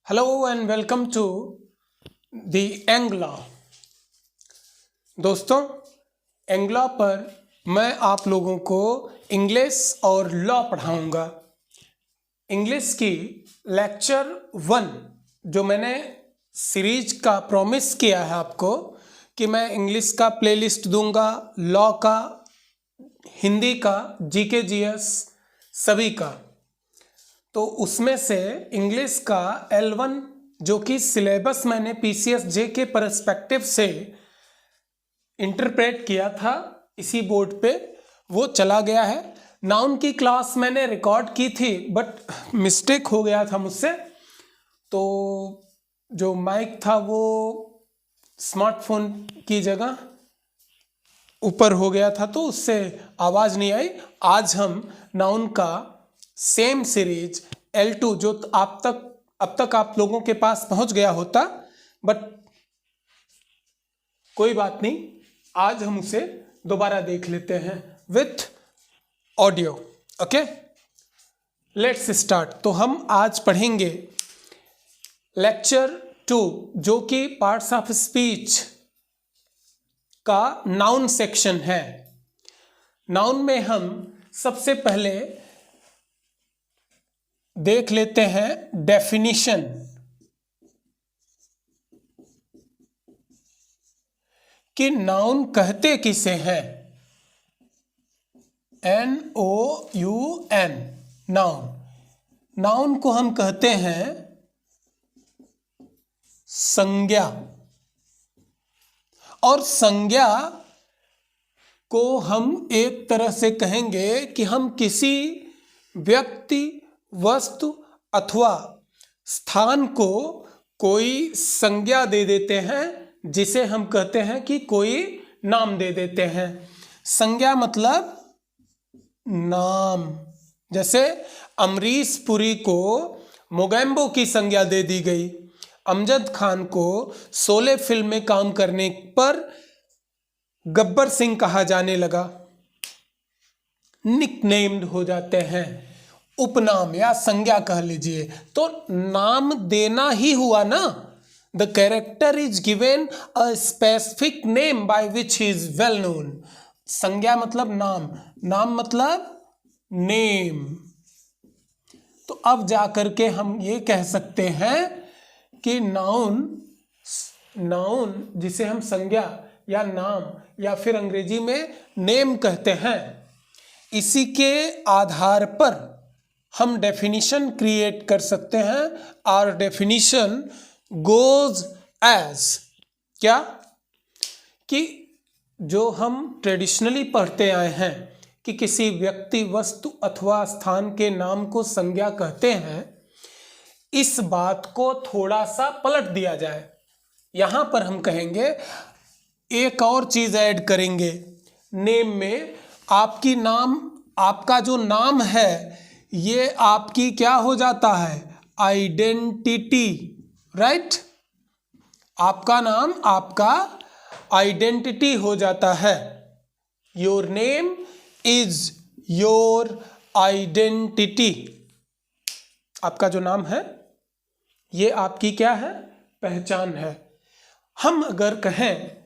Hello and welcome to the एंग्ला। दोस्तों, एंग्ला पर मैं आप लोगों को इंग्लिश और लॉ पढ़ाऊंगा। इंग्लिश की लेक्चर 1 जो मैंने सीरीज का प्रॉमिस किया है आपको कि मैं इंग्लिश का प्लेलिस्ट दूंगा, लॉ का, हिंदी का, जीके जीएस सभी का। तो उसमें से इंग्लिश का L1 जो कि सिलेबस मैंने PCS जे के परस्पेक्टिव से इंटरप्रेट किया था इसी बोर्ड पे, वो चला गया है। नाउन की क्लास मैंने रिकॉर्ड की थी बट मिस्टेक हो गया था मुझसे, तो जो माइक था वो स्मार्टफोन की जगह ऊपर हो गया था तो उससे आवाज़ नहीं आई। आज हम नाउन का सेम सीरीज L2 जो अब तक आप लोगों के पास पहुंच गया होता, बट कोई बात नहीं, आज हम उसे दोबारा देख लेते हैं with audio. Okay, let's start. तो हम आज पढ़ेंगे लेक्चर 2 जो कि पार्ट्स ऑफ स्पीच का नाउन सेक्शन है। नाउन में हम सबसे पहले देख लेते हैं डेफिनिशन। कि नाउन कहते किसे हैं। NOUN, noun. नाउन को हम कहते हैं संज्ञा, और संज्ञा को हम एक तरह से कहेंगे कि हम किसी व्यक्ति, वस्तु अथवा स्थान को कोई संज्ञा दे देते हैं, जिसे हम कहते हैं कि कोई नाम दे देते हैं। संज्ञा मतलब नाम। जैसे अमरीश पुरी को मोगैम्बो की संज्ञा दे दी गई, अमजद खान को शोले फिल्म में काम करने पर गब्बर सिंह कहा जाने लगा। निकनेम्ड हो जाते हैं, उपनाम या संज्ञा कह लीजिए। तो नाम देना ही हुआ ना। The character is given a specific name by which he is well known. संज्ञा मतलब नाम, नाम मतलब नेम। तो अब जाकर के हम ये कह सकते हैं कि नाउन जिसे हम संज्ञा या नाम या फिर अंग्रेजी में नेम कहते हैं, इसी के आधार पर हम डेफिनेशन क्रिएट कर सकते हैं। और डेफिनेशन गोज एज क्या, कि जो हम ट्रेडिशनली पढ़ते आए हैं कि किसी व्यक्ति, वस्तु अथवा स्थान के नाम को संज्ञा कहते हैं, इस बात को थोड़ा सा पलट दिया जाए। यहां पर हम कहेंगे, एक और चीज ऐड करेंगे नेम में। आपका जो नाम है ये आपकी क्या हो जाता है, आइडेंटिटी, राइट। आपका नाम आपका आइडेंटिटी हो जाता है। Your name is your identity. आपका जो नाम है ये आपकी क्या है, पहचान है। हम अगर कहें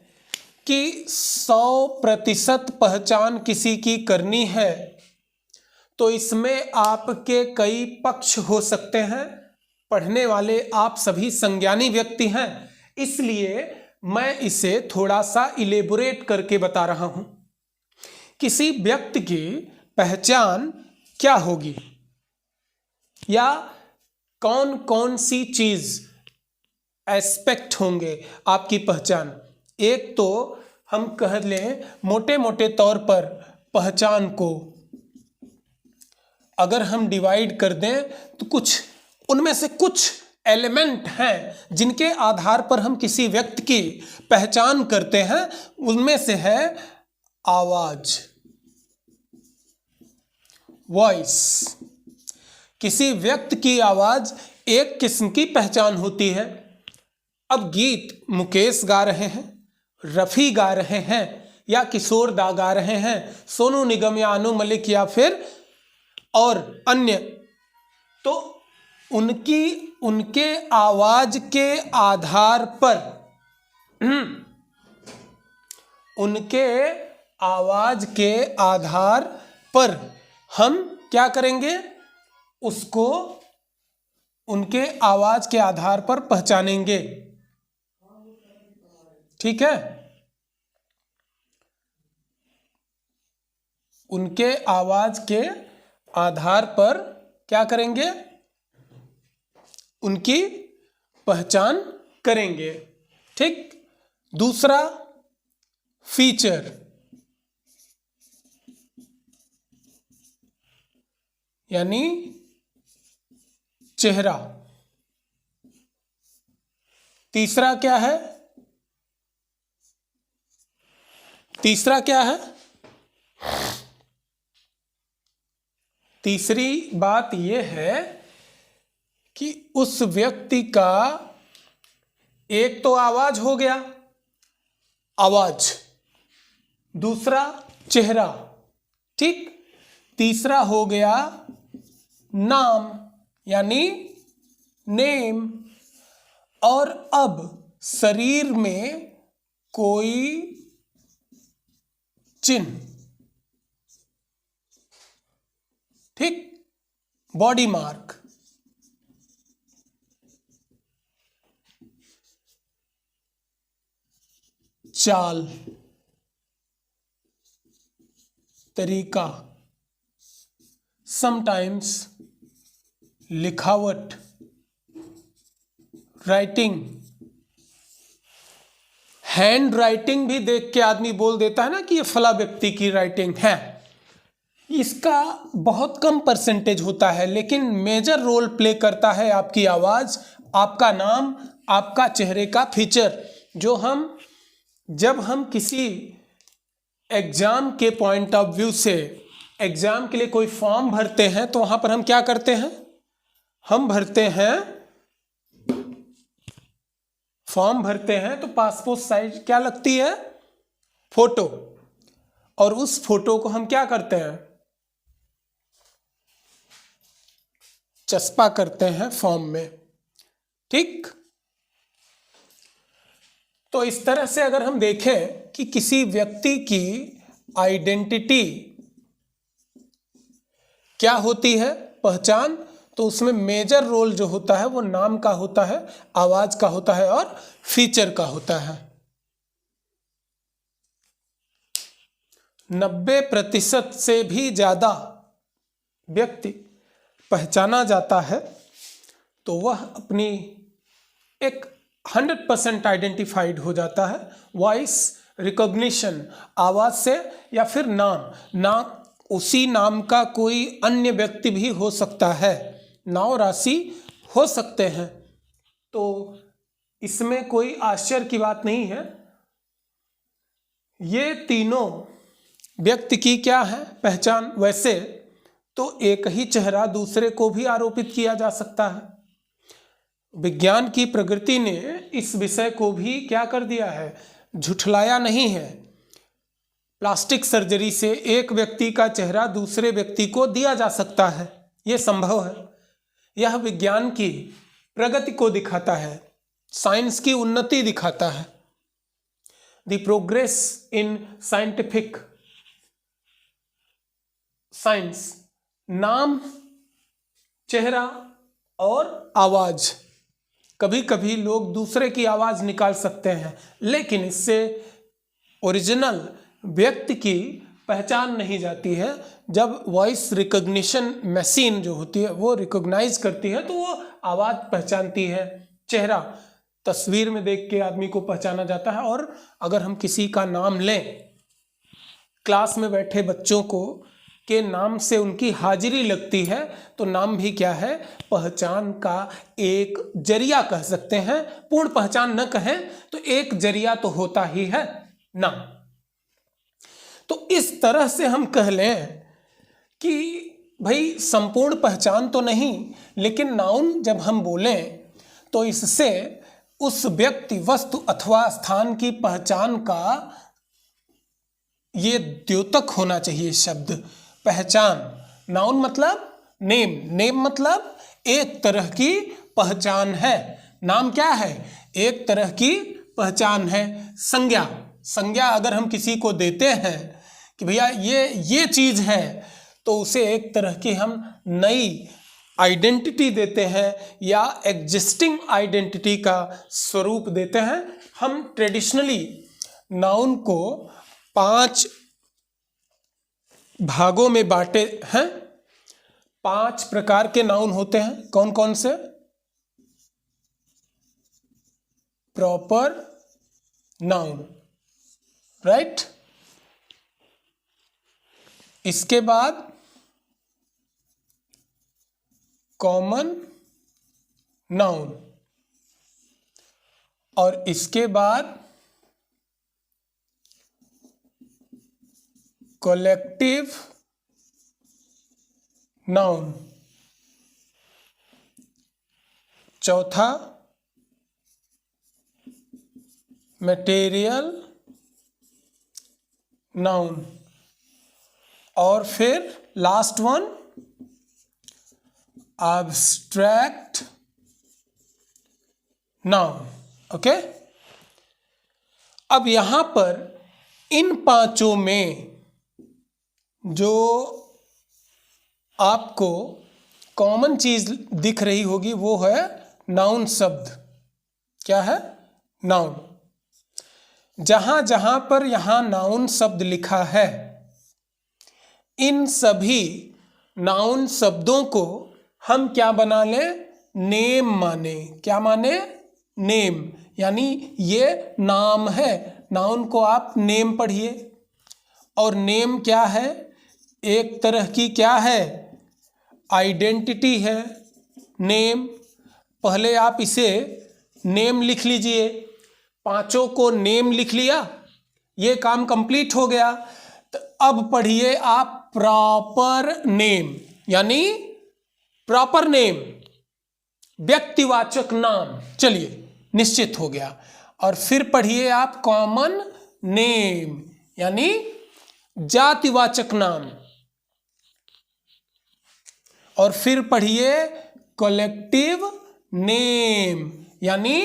कि 100% पहचान किसी की करनी है, तो इसमें आपके कई पक्ष हो सकते हैं। पढ़ने वाले आप सभी संज्ञानी व्यक्ति हैं, इसलिए मैं इसे थोड़ा सा इलेबोरेट करके बता रहा हूं। किसी व्यक्ति की पहचान क्या होगी, या कौन कौन सी चीज, एस्पेक्ट होंगे आपकी पहचान। एक तो हम कह लें मोटे मोटे तौर पर पहचान को अगर हम डिवाइड कर दें तो उनमें से कुछ एलिमेंट हैं जिनके आधार पर हम किसी व्यक्ति की पहचान करते हैं। उनमें से है आवाज, वॉइस। किसी व्यक्ति की आवाज एक किस्म की पहचान होती है। अब गीत मुकेश गा रहे हैं, रफ़ी गा रहे हैं, या किशोर दा गा रहे हैं, सोनू निगम या अनु मलिक या फिर और अन्य, तो उनके आवाज के आधार पर उनके आवाज के आधार पर हम क्या करेंगे, उसको उनके आवाज के आधार पर पहचानेंगे। ठीक है, उनके आवाज के आधार पर क्या करेंगे, उनकी पहचान करेंगे। ठीक, दूसरा फीचर यानी चेहरा। तीसरा क्या है, तीसरा क्या है, तीसरी बात यह है कि उस व्यक्ति का एक तो आवाज हो गया, आवाज, दूसरा चेहरा, ठीक, तीसरा हो गया नाम यानी नेम, और अब शरीर में कोई चिन्ह, ठीक, बॉडी मार्क। चाल, तरीका, समटाइम्स लिखावट, राइटिंग, हैंड राइटिंग भी देख के आदमी बोल देता है ना कि ये फला व्यक्ति की राइटिंग है। इसका बहुत कम परसेंटेज होता है, लेकिन मेजर रोल प्ले करता है आपकी आवाज, आपका नाम, आपका चेहरे का फीचर, जो हम जब हम किसी एग्जाम के पॉइंट ऑफ व्यू से एग्जाम के लिए कोई फॉर्म भरते हैं तो वहां पर हम क्या करते हैं, हम भरते हैं, फॉर्म भरते हैं तो पासपोर्ट साइज क्या लगती है, फोटो, और उस फोटो को हम क्या करते हैं, चस्पा करते हैं फॉर्म में। ठीक, तो इस तरह से अगर हम देखें कि किसी व्यक्ति की आइडेंटिटी क्या होती है, पहचान, तो उसमें मेजर रोल जो होता है वो नाम का होता है, आवाज का होता है और फीचर का होता है। 90% से भी ज्यादा व्यक्ति पहचाना जाता है तो वह अपनी एक 100% आइडेंटिफाइड हो जाता है। वॉइस रिकॉग्निशन, आवाज से, या फिर नाम, उसी नाम का कोई अन्य व्यक्ति भी हो सकता है, नाव राशि हो सकते हैं, तो इसमें कोई आश्चर्य की बात नहीं है। ये तीनों व्यक्ति की क्या है, पहचान। वैसे तो एक ही चेहरा दूसरे को भी आरोपित किया जा सकता है। विज्ञान की प्रगति ने इस विषय को भी क्या कर दिया है, झुठलाया नहीं है। प्लास्टिक सर्जरी से एक व्यक्ति का चेहरा दूसरे व्यक्ति को दिया जा सकता है, यह संभव है। यह विज्ञान की प्रगति को दिखाता है, साइंस की उन्नति दिखाता है। The progress in scientific science. नाम, चेहरा और आवाज, कभी कभी लोग दूसरे की आवाज निकाल सकते हैं, लेकिन इससे ओरिजिनल व्यक्ति की पहचान नहीं जाती है। जब वॉइस रिकॉग्निशन मशीन जो होती है वो रिकॉग्नाइज करती है तो वो आवाज पहचानती है। चेहरा तस्वीर में देख के आदमी को पहचाना जाता है। और अगर हम किसी का नाम लें, क्लास में बैठे बच्चों को के नाम से उनकी हाजिरी लगती है, तो नाम भी क्या है, पहचान का एक जरिया कह सकते हैं। पूर्ण पहचान न कहें तो एक जरिया तो होता ही है नाम। तो इस तरह से हम कह लें कि भाई संपूर्ण पहचान तो नहीं, लेकिन नाउन जब हम बोलें तो इससे उस व्यक्ति, वस्तु अथवा स्थान की पहचान का ये द्योतक होना चाहिए शब्द। पहचान, नाउन मतलब नेम, नेम मतलब एक तरह की पहचान है। नाम क्या है? एक तरह की पहचान है। संज्ञा, संज्ञा अगर हम किसी को देते हैं कि भैया ये चीज है, तो उसे एक तरह की हम नई आइडेंटिटी देते हैं या एग्जिस्टिंग आइडेंटिटी का स्वरूप देते हैं। हम ट्रेडिशनली नाउन को 5 भागों में बांटे हैं। 5 प्रकार के नाउन होते हैं। कौन कौन से? Proper noun, right. इसके बाद कॉमन नाउन, और इसके बाद कलेक्टिव नाउन, चौथा मटेरियल नाउन, और फिर last one abstract noun. Okay, अब यहां पर इन 5 में जो आपको कॉमन चीज दिख रही होगी वो है नाउन शब्द। क्या है? नाउन। जहां जहां पर यहां नाउन शब्द लिखा है, इन सभी नाउन शब्दों को हम क्या बना लें? नेम माने। क्या माने? नेम, यानी ये नाम है। नाउन को आप नेम पढ़िए। और नेम क्या है? एक तरह की क्या है? आइडेंटिटी है। नेम, पहले आप इसे नेम लिख लीजिए। 5 को नेम लिख लिया, ये काम कंप्लीट हो गया। तो अब पढ़िए आप प्रॉपर नेम, यानी प्रॉपर नेम, व्यक्तिवाचक नाम। चलिए, निश्चित हो गया। और फिर पढ़िए आप कॉमन नेम, यानी जातिवाचक नाम। और फिर पढ़िए कलेक्टिव नेम, यानी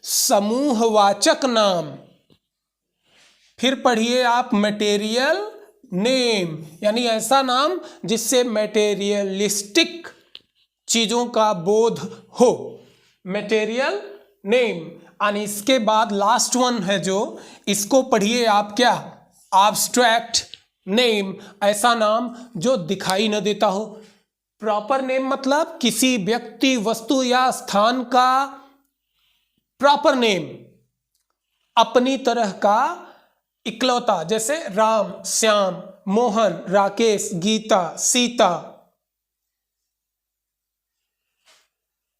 समूहवाचक नाम। फिर पढ़िए आप मटेरियल नेम, यानी ऐसा नाम जिससे मटेरियलिस्टिक चीजों का बोध हो। Material name. और इसके बाद लास्ट वन है जो, इसको पढ़िए आप क्या? एब्स्ट्रैक्ट नेम, ऐसा नाम जो दिखाई न देता हो। प्रॉपर नेम मतलब किसी व्यक्ति, वस्तु या स्थान का प्रॉपर नेम, अपनी तरह का इकलौता। जैसे राम, श्याम, मोहन, राकेश, गीता, सीता,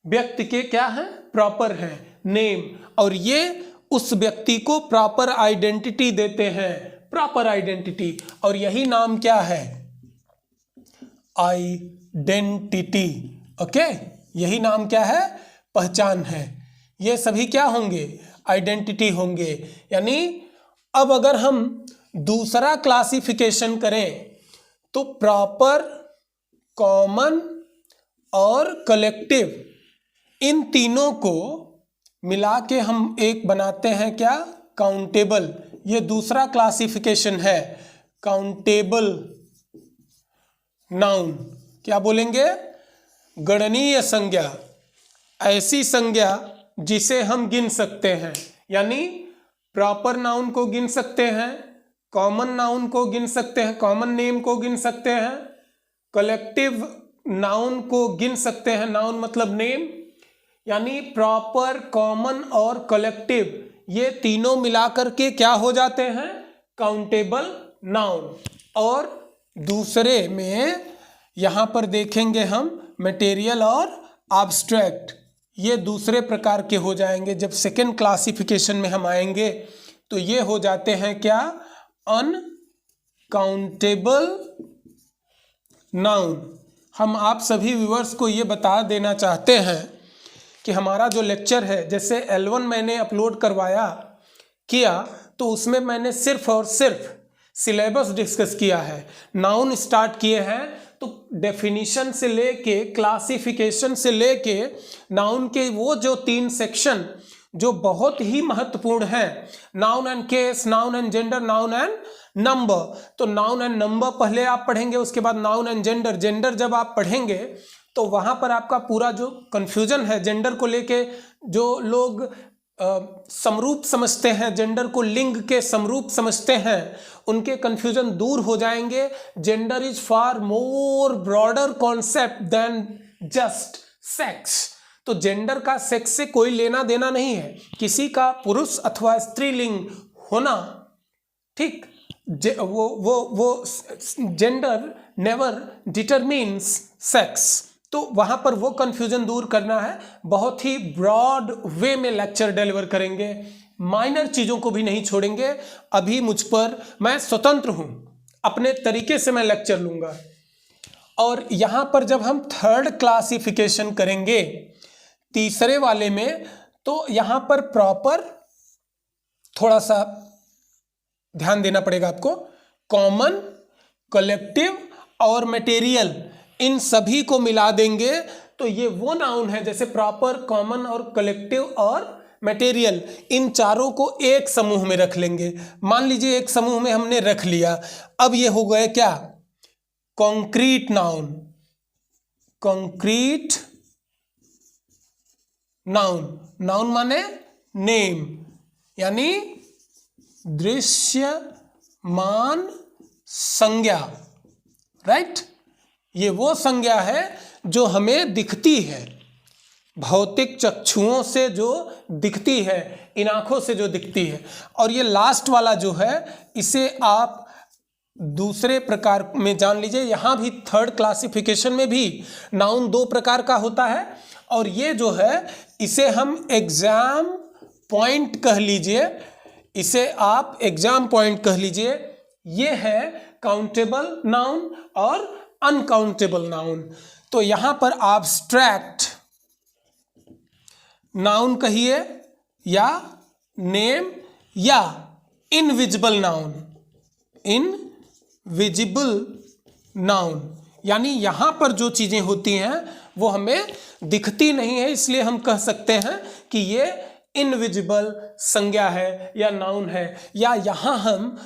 व्यक्ति के क्या है? प्रॉपर है नेम। और ये उस व्यक्ति को प्रॉपर आइडेंटिटी देते हैं, प्रॉपर आइडेंटिटी। और यही नाम क्या है? आइडेंटिटी। ओके, यही नाम क्या है? पहचान है। ये सभी क्या होंगे? आइडेंटिटी होंगे। यानी अब अगर हम दूसरा क्लासिफिकेशन करें तो प्रॉपर, कॉमन और कलेक्टिव, इन तीनों को मिला के हम एक बनाते हैं क्या? काउंटेबल। ये दूसरा क्लासिफिकेशन है, काउंटेबल नाउन। क्या बोलेंगे? गणनीय संज्ञा, ऐसी संज्ञा जिसे हम गिन सकते हैं। यानी प्रॉपर नाउन को गिन सकते हैं, कॉमन नाउन को गिन सकते हैं, कॉमन नेम को गिन सकते हैं, कलेक्टिव नाउन को गिन सकते हैं, नाउन मतलब नेम। यानी प्रॉपर, कॉमन और कलेक्टिव, ये तीनों मिलाकर के क्या हो जाते हैं? Countable noun. और दूसरे में यहां पर देखेंगे हम मटेरियल और एब्स्ट्रैक्ट, ये दूसरे प्रकार के हो जाएंगे। जब सेकेंड क्लासिफिकेशन में हम आएंगे तो ये हो जाते हैं क्या? Uncountable noun. हम आप सभी व्यूअर्स को ये बता देना चाहते हैं कि हमारा जो लेक्चर है, जैसे L1 मैंने अपलोड किया तो उसमें मैंने सिर्फ और सिर्फ सिलेबस डिस्कस किया है। नाउन स्टार्ट किए हैं तो डेफिनिशन से लेके क्लासिफिकेशन से लेके नाउन के वो जो 3 सेक्शन जो बहुत ही महत्वपूर्ण है, noun and case, noun and gender, noun and number. तो नाउन एंड नंबर पहले आप पढ़ेंगे, उसके बाद नाउन एंड जेंडर। जेंडर जब आप पढ़ेंगे तो वहां पर आपका पूरा जो कंफ्यूजन है जेंडर को लेके, जो लोग समरूप समझते हैं, जेंडर को लिंग के समरूप समझते हैं, उनके कंफ्यूजन दूर हो जाएंगे। Gender is far more broader concept than just sex. तो जेंडर का सेक्स से कोई लेना देना नहीं है, किसी का पुरुष अथवा स्त्रीलिंग होना, ठीक, वो जेंडर नेवर डिटरमिन्स सेक्स। तो वहां पर वो कंफ्यूजन दूर करना है। बहुत ही ब्रॉड वे में लेक्चर डिलीवर करेंगे, माइनर चीजों को भी नहीं छोड़ेंगे। अभी मुझ पर, मैं स्वतंत्र हूं, अपने तरीके से मैं लेक्चर लूंगा। और यहां पर जब हम थर्ड क्लासिफिकेशन करेंगे तीसरे वाले में, तो यहां पर प्रॉपर थोड़ा सा ध्यान देना पड़ेगा आपको। कॉमन, कलेक्टिव और मटेरियल, इन सभी को मिला देंगे तो ये वो नाउन है, जैसे प्रॉपर, कॉमन और कलेक्टिव और मटेरियल, इन चारों को एक समूह में रख लेंगे। मान लीजिए एक समूह में हमने रख लिया, अब ये हो गए क्या, concrete noun. Concrete noun, noun माने नेम, यानी दृश्यमान संज्ञा, राइट। ये वो संज्ञा है जो हमें दिखती है, भौतिक चक्षुओं से जो दिखती है, इन आंखों से जो दिखती है। और ये लास्ट वाला जो है, इसे आप दूसरे प्रकार में जान लीजिए। यहाँ भी थर्ड क्लासिफिकेशन में भी नाउन 2 प्रकार का होता है, और ये जो है इसे हम एग्जाम पॉइंट कह लीजिए, इसे आप एग्जाम पॉइंट कह लीजिए। ये है काउंटेबल नाउन और अनकाउंटेबल नाउन। तो यहां पर एब्स्ट्रैक्ट नाउन कहिए, या नेम, या इनविजिबल नाउन। इनविजिबल नाउन यानी यहां पर जो चीजें होती हैं वो हमें दिखती नहीं है, इसलिए हम कह सकते हैं कि ये इनविजिबल संज्ञा है या नाउन है। या यहां हम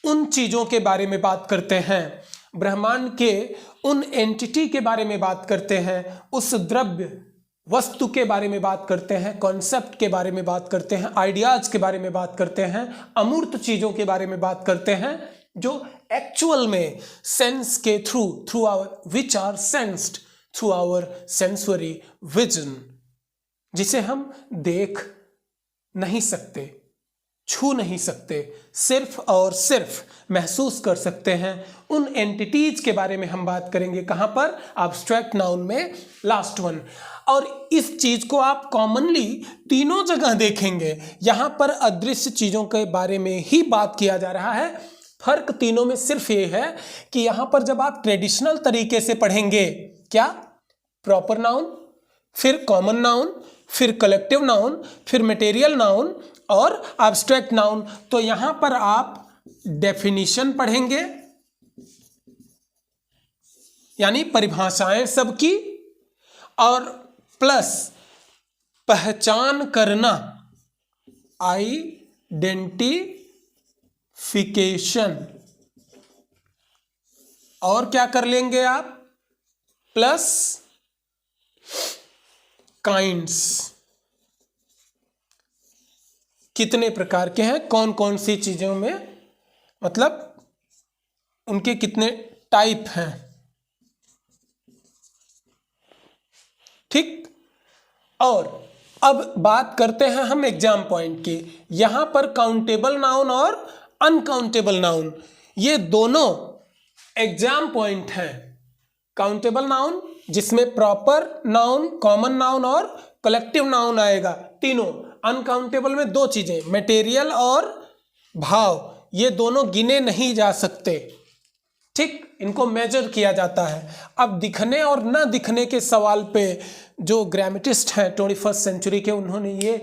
उन चीजों के बारे में बात करते हैं, ब्रह्मांड के उन एंटिटी के बारे में बात करते हैं, उस द्रव्य वस्तु के बारे में बात करते हैं, कॉन्सेप्ट के बारे में बात करते हैं, आइडियाज के बारे में बात करते हैं, अमूर्त चीजों के बारे में बात करते हैं, जो एक्चुअल में सेंस के through our, which are sensed through our sensory vision, जिसे हम देख नहीं सकते, छू नहीं सकते, सिर्फ और सिर्फ महसूस कर सकते हैं। उन एंटिटीज के बारे में हम बात करेंगे। कहां पर, एब्स्ट्रैक्ट नाउन में लास्ट वन। और इस चीज को आप कॉमनली तीनों जगह देखेंगे, यहां पर अदृश्य चीजों के बारे में ही बात किया जा रहा है। फर्क तीनों में सिर्फ ये है कि यहां पर जब आप ट्रेडिशनल तरीके से पढ़ेंगे, क्या, प्रॉपर नाउन, फिर कॉमन नाउन, फिर कलेक्टिव नाउन, फिर मटेरियल नाउन और एब्स्ट्रैक्ट नाउन, तो यहां पर आप डेफिनिशन पढ़ेंगे, यानी परिभाषाएं सबकी, और प्लस पहचान करना, आइडेंटिफिकेशन, और क्या कर लेंगे आप, प्लस काइंड्स, कितने प्रकार के हैं, कौन कौन सी चीजों में, मतलब उनके कितने टाइप हैं, ठीक। और अब बात करते हैं हम एग्जाम पॉइंट की। यहां पर काउंटेबल नाउन और अनकाउंटेबल नाउन, ये दोनों एग्जाम पॉइंट हैं। काउंटेबल नाउन जिसमें प्रॉपर नाउन, कॉमन नाउन और कलेक्टिव नाउन आएगा, तीनों। अनकाउंटेबल में 2 चीजें, मटेरियल और भाव, ये दोनों गिने नहीं जा सकते, ठीक, इनको मेजर किया जाता है। अब दिखने और न दिखने के सवाल पे जो ग्रामेटिस्ट हैं 21st सेंचुरी के, उन्होंने ये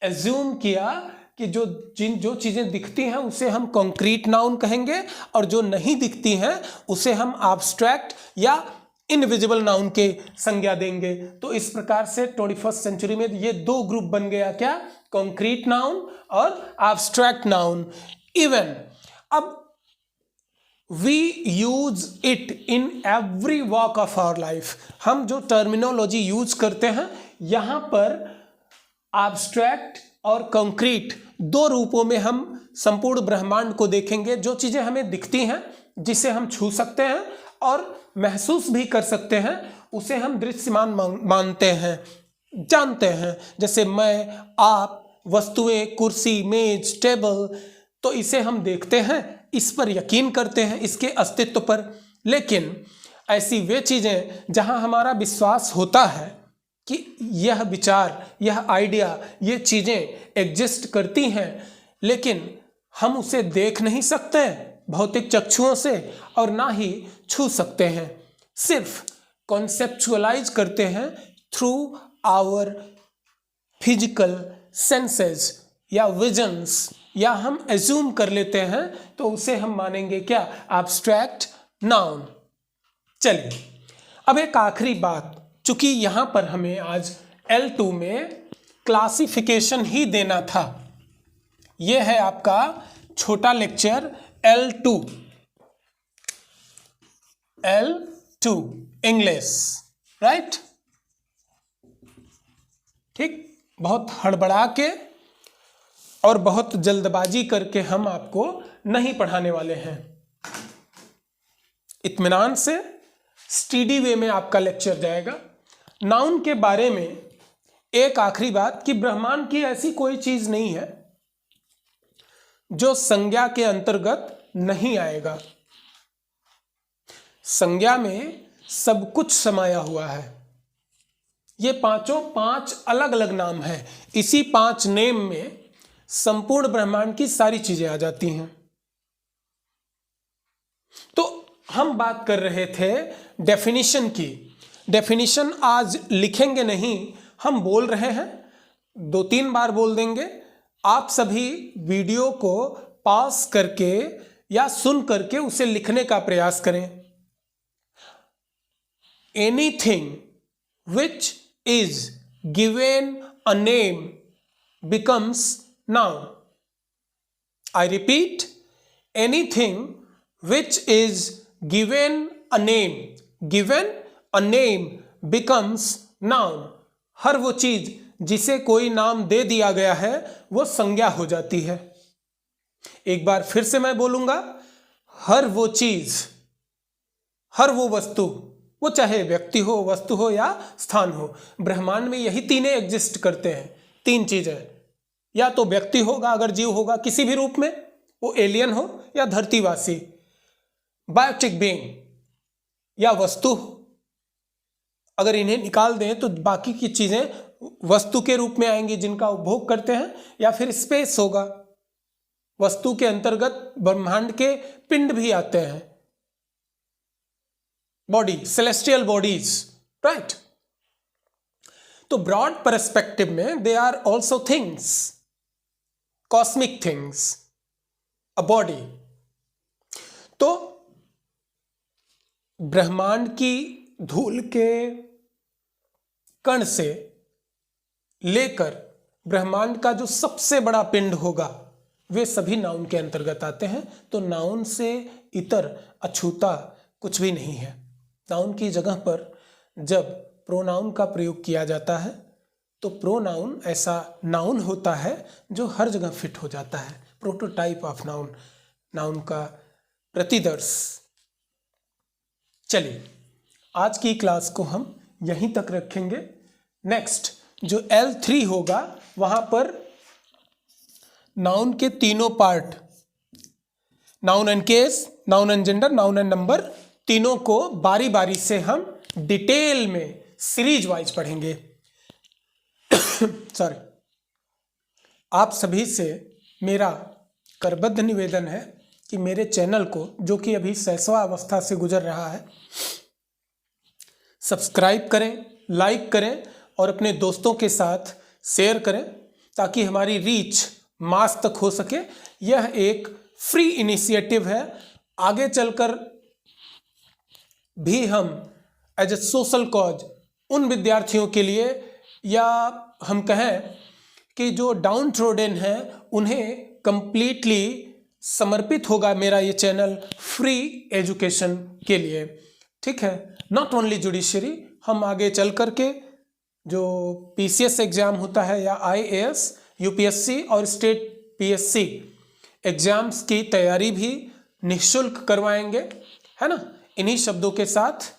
एज्यूम किया कि जो चीज़ें दिखती हैं उसे हम कॉन्क्रीट नाउन कहेंगे और जो नहीं दिखती हैं उसे हम एब्स्ट्रैक्ट या इनविजिबल नाउन के संज्ञा देंगे। तो इस प्रकार से 21st सेंचुरी में ये दो ग्रुप बन गया, क्या, कॉन्क्रीट नाउन और एब्स्ट्रैक्ट नाउन। इवन अब we use it in every walk of our life. हम जो टर्मिनोलॉजी यूज करते हैं यहाँ पर एब्स्ट्रैक्ट और कॉन्क्रीट दो रूपों में हम संपूर्ण ब्रह्मांड को देखेंगे। जो चीज़ें हमें दिखती हैं, जिसे हम छू सकते हैं और महसूस भी कर सकते हैं, उसे हम दृश्यमान मानते हैं, जानते हैं। जैसे मैं, आप, वस्तुएं, कुर्सी, मेज, टेबल, तो इसे हम देखते हैं, इस पर यकीन करते हैं, इसके अस्तित्व पर। लेकिन ऐसी वे चीज़ें जहां हमारा विश्वास होता है कि यह विचार, यह आइडिया, ये चीज़ें एग्जिस्ट करती हैं, लेकिन हम उसे देख नहीं सकते भौतिक चक्षुओं से और ना ही छू सकते हैं, सिर्फ कॉन्सेप्चुअलाइज करते हैं थ्रू आवर फिजिकल सेंसेस या विजन्स, या हम एज्यूम कर लेते हैं, तो उसे हम मानेंगे क्या, एब्स्ट्रैक्ट नाउन। चलिए अब एक आखिरी बात, चूंकि यहां पर हमें आज L2 में क्लासिफिकेशन ही देना था, यह है आपका छोटा लेक्चर L2 इंग्लिश, राइट। ठीक, बहुत हड़बड़ा के और बहुत जल्दबाजी करके हम आपको नहीं पढ़ाने वाले हैं। इत्मीनान से स्टडी वे में आपका लेक्चर जाएगा। नाउन के बारे में एक आखिरी बात कि ब्रह्मांड की ऐसी कोई चीज नहीं है जो संज्ञा के अंतर्गत नहीं आएगा। संज्ञा में सब कुछ समाया हुआ है। ये पांचों पांच अलग अलग नाम है। इसी 5 नेम में संपूर्ण ब्रह्मांड की सारी चीजें आ जाती हैं। तो हम बात कर रहे थे डेफिनेशन की। डेफिनेशन आज लिखेंगे नहीं, हम बोल रहे हैं, 2-3 बार बोल देंगे। आप सभी वीडियो को पॉज करके या सुन करके उसे लिखने का प्रयास करें। Anything which is given a name becomes noun. I repeat, anything which is given a name becomes noun. हर वो चीज जिसे कोई नाम दे दिया गया है वो संज्ञा हो जाती है। एक बार फिर से मैं बोलूंगा, हर वो चीज, हर वो वस्तु, वो चाहे व्यक्ति हो, वस्तु हो या स्थान हो, ब्रह्मांड में यही तीनें एग्जिस्ट करते हैं। 3 चीजें, या तो व्यक्ति होगा अगर जीव होगा किसी भी रूप में, वो एलियन हो या धरतीवासी, बायोटिक बीइंग या वस्तु, अगर इन्हें निकाल दें तो बाकी की चीजें वस्तु के रूप में आएंगी जिनका उपभोग करते हैं, या फिर स्पेस होगा। वस्तु के अंतर्गत ब्रह्मांड के पिंड भी आते हैं, बॉडी, सेलेस्टियल बॉडीज, राइट। तो ब्रॉड पर्सपेक्टिव में they are also things, cosmic things, a body. तो ब्रह्मांड की धूल के कण से लेकर ब्रह्मांड का जो सबसे बड़ा पिंड होगा, वे सभी नाउन के अंतर्गत आते हैं। तो नाउन से इतर अछूता कुछ भी नहीं है। नाउन की जगह पर जब प्रोनाउन का प्रयोग किया जाता है तो प्रोनाउन ऐसा नाउन होता है जो हर जगह फिट हो जाता है। प्रोटोटाइप ऑफ नाउन, नाउन का प्रतिदर्श। चलिए आज की क्लास को हम यहीं तक रखेंगे। नेक्स्ट जो L3 होगा वहां पर नाउन के तीनों part, noun and case, noun and gender, noun and number, तीनों को बारी बारी से हम डिटेल में सीरीज वाइज पढ़ेंगे। सॉरी, आप सभी से मेरा करबद्ध निवेदन है कि मेरे चैनल को, जो कि अभी शैशवावस्था से गुजर रहा है, सब्सक्राइब करें, लाइक करें और अपने दोस्तों के साथ शेयर करें, ताकि हमारी रीच मास तक हो सके। यह एक फ्री इनिशिएटिव है। आगे चलकर भी हम एज ए सोशल कॉज उन विद्यार्थियों के लिए, या हम कहें कि जो डाउन ट्रोडन हैं, उन्हें कंप्लीटली समर्पित होगा मेरा ये चैनल फ्री एजुकेशन के लिए। ठीक है, नॉट ओनली जुडिशरी, हम आगे चल करके जो पीसीएस एग्जाम होता है या आईएएस, यूपीएससी और स्टेट पीएससी एग्जाम्स की तैयारी भी निःशुल्क करवाएंगे, है ना। इन्हीं शब्दों के साथ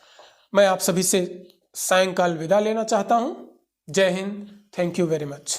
मैं आप सभी से सायंकाल विदा लेना चाहता हूँ। जय Hind, thank you very much.